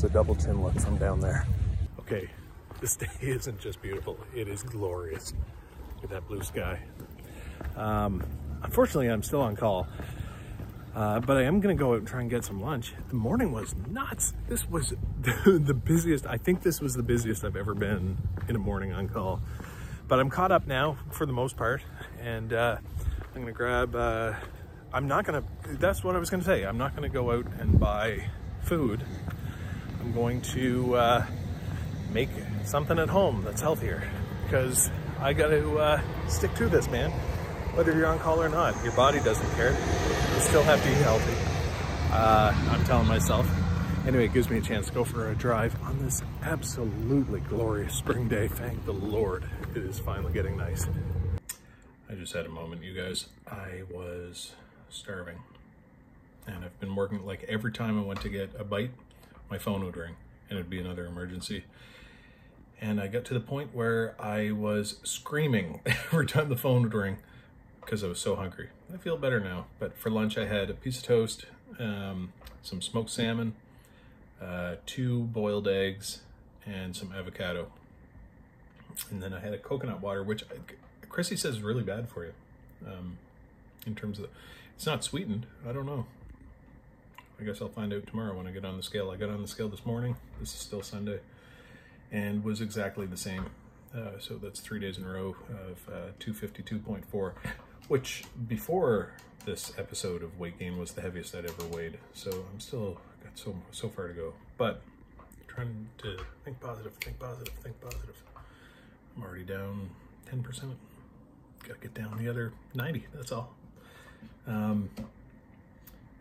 was a double chin look from down there. Okay, this day isn't just beautiful, it is glorious. Look at that blue sky. Unfortunately, I'm still on call, but I am gonna go out and try and get some lunch. The morning was nuts. This was the busiest. I think this was the busiest I've ever been in a morning on call. But I'm caught up now for the most part, and I'm gonna grab, that's what I was gonna say. I'm not gonna go out and buy food. I'm going to make something at home that's healthier, because I gotta stick to this, man. Whether you're on call or not, your body doesn't care. You still have to eat healthy. I'm telling myself. Anyway, it gives me a chance to go for a drive on this absolutely glorious spring day. Thank the Lord, it is finally getting nice. I just had a moment, you guys. I was starving, and I've been working, like every time I went to get a bite, my phone would ring, and it'd be another emergency. And I got to the point where I was screaming every time the phone would ring, because I was so hungry. I feel better now, but for lunch I had a piece of toast, some smoked salmon, 2 boiled eggs, and some avocado. And then I had a coconut water, which Chrissy says is really bad for you. In terms of, it's not sweetened. I don't know. I guess I'll find out tomorrow when I get on the scale. I got on the scale this morning. This is still Sunday, and was exactly the same. So that's 3 days in a row of 252.4, which before this episode of weight gain was the heaviest I'd ever weighed. So I'm still got so far to go, but I'm trying to think positive, think positive, think positive. I'm already down 10%. Gotta get down the other 90, that's all.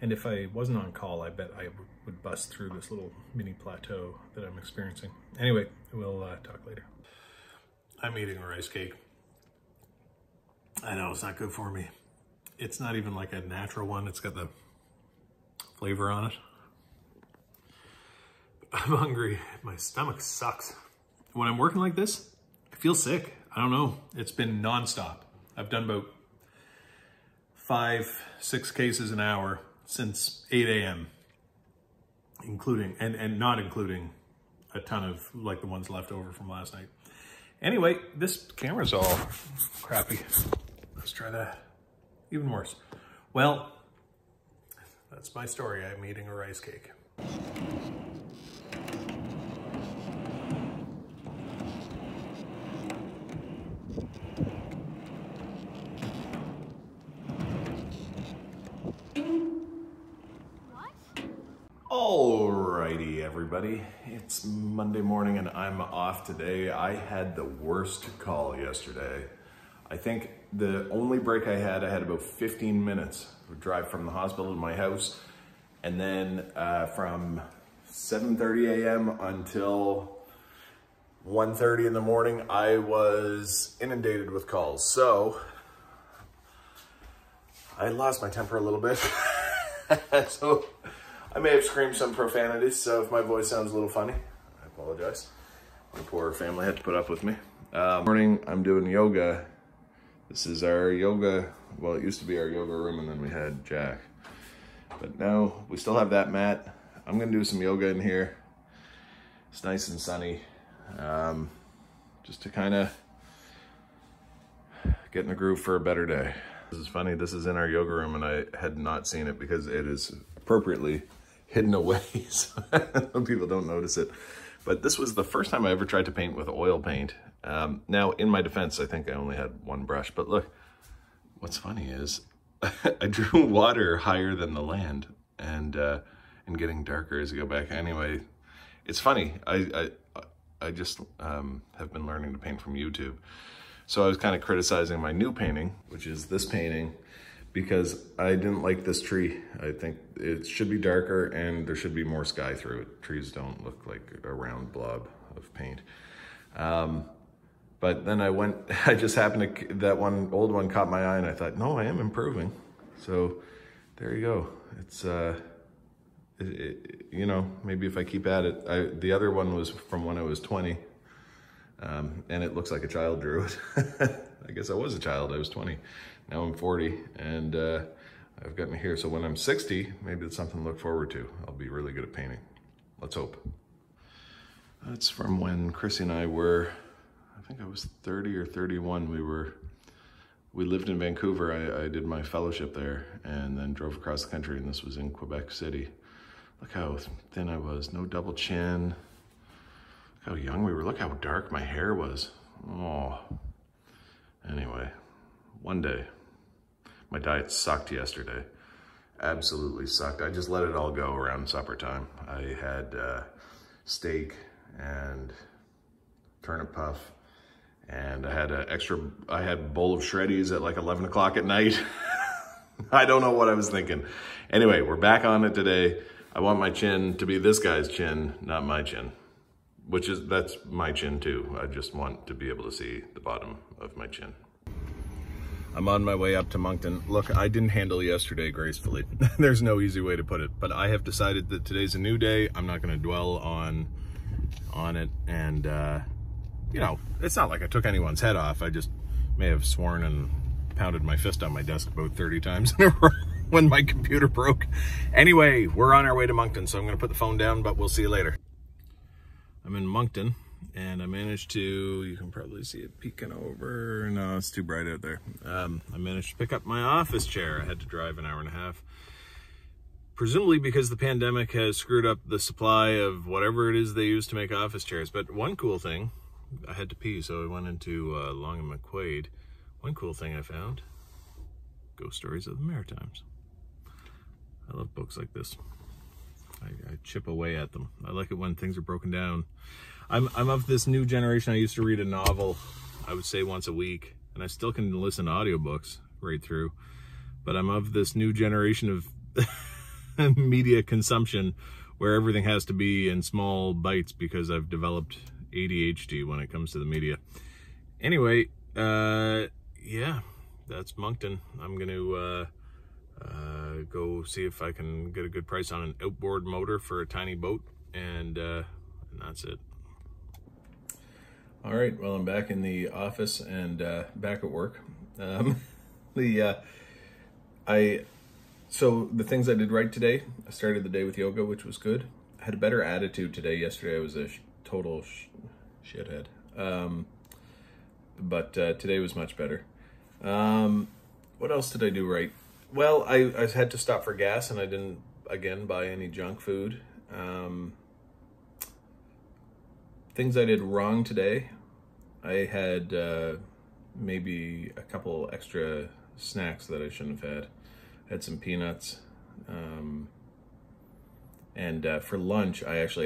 And if I wasn't on call, I bet I would bust through this little mini plateau that I'm experiencing. Anyway, we'll talk later. I'm eating a rice cake. I know it's not good for me. It's not even like a natural one. It's got the flavor on it. I'm hungry. My stomach sucks. When I'm working like this, I feel sick. I don't know. It's been nonstop. I've done about 5-6 cases an hour since 8 a.m. including, and not including a ton of like the ones left over from last night. Anyway, this camera's all crappy. Let's try that. Even worse. Well, that's my story. I'm eating a rice cake. Alrighty, everybody. It's Monday morning and I'm off today. I had the worst call yesterday. I think the only break I had about 15 minutes of drive from the hospital to my house. And then from 7:30 a.m. until 1:30 in the morning, I was inundated with calls. So I lost my temper a little bit. So I may have screamed some profanities, so if my voice sounds a little funny, I apologize. My poor family had to put up with me. Morning, I'm doing yoga. This is our yoga, well, it used to be our yoga room, and then we had Jack. But now we still have that mat. I'm gonna do some yoga in here. It's nice and sunny, just to kind of get in the groove for a better day. This is funny, this is in our yoga room, and I had not seen it because it is appropriately hidden away, so people don't notice it. But this was the first time I ever tried to paint with oil paint. Now, in my defense, I think I only had one brush, but look, what's funny is I drew water higher than the land, and getting darker as you go back. Anyway, it's funny. I just have been learning to paint from YouTube. So I was kind of criticizing my new painting, which is this painting, because I didn't like this tree. I think it should be darker and there should be more sky through it. Trees don't look like a round blob of paint. But then I just happened to, that one old one caught my eye, and I thought, no, I am improving. So there you go. It's, you know, maybe if I keep at it. The other one was from when I was 20, and it looks like a child drew it. I guess I was a child, I was 20. Now I'm 40, and I've gotten here. So when I'm 60, maybe it's something to look forward to. I'll be really good at painting. Let's hope. That's from when Chrissy and I were, I think I was 30 or 31. We lived in Vancouver. I did my fellowship there and then drove across the country, and this was in Quebec City. Look how thin I was, no double chin. Look how young we were, look how dark my hair was. Oh, anyway, one day, my diet sucked yesterday. Absolutely sucked. I just let it all go around supper time. I had steak and turnip puff, and I had a bowl of shreddies at like 11 o'clock at night. I don't know what I was thinking. Anyway, we're back on it today. I want my chin to be this guy's chin, not my chin, that's my chin too. I just want to be able to see the bottom of my chin. I'm on my way up to Moncton. Look, I didn't handle yesterday gracefully. There's no easy way to put it, but I have decided that today's a new day. I'm not going to dwell on it, and you know, it's not like I took anyone's head off. I just may have sworn and pounded my fist on my desk about 30 times in a row when my computer broke. Anyway, we're on our way to Moncton, so I'm going to put the phone down, but we'll see you later. I'm in Moncton, and I managed to, you can probably see it peeking over. No, it's too bright out there. I managed to pick up my office chair. I had to drive an hour and a half. Presumably because the pandemic has screwed up the supply of whatever it is they use to make office chairs. But one cool thing, I had to pee, so I went into Long and McQuaid. One cool thing I found, Ghost Stories of the Maritimes. I love books like this. I chip away at them. I like it when things are broken down. I'm of this new generation. I used to read a novel, I would say once a week, and I still can listen to audiobooks right through. But I'm of this new generation of media consumption where everything has to be in small bites because I've developed ADHD when it comes to the media. Anyway, yeah, that's Moncton. I'm going to go see if I can get a good price on an outboard motor for a tiny boat, and that's it. All right, well, I'm back in the office and back at work. So the things I did right today, I started the day with yoga, which was good. I had a better attitude today. Yesterday I was a total shithead. But today was much better. What else did I do right? Well, I had to stop for gas, and I didn't, again, buy any junk food. Things I did wrong today. I had maybe a couple extra snacks that I shouldn't have had. I had some peanuts. And for lunch, I had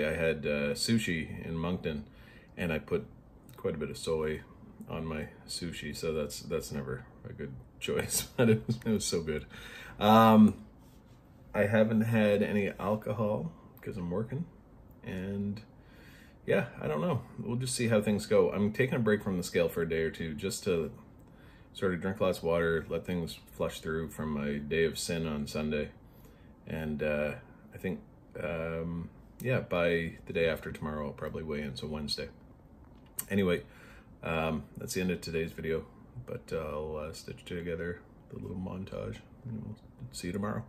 sushi in Moncton, and I put quite a bit of soy on my sushi, so that's never a good choice, but it was so good. I haven't had any alcohol because I'm working, and yeah, I don't know. We'll just see how things go. I'm taking a break from the scale for a day or two just to sort of drink lots of water, let things flush through from my day of sin on Sunday, and I think yeah, by the day after tomorrow I'll probably weigh in, so Wednesday. Anyway, that's the end of today's video, but I'll stitch together the little montage, and we'll see you tomorrow.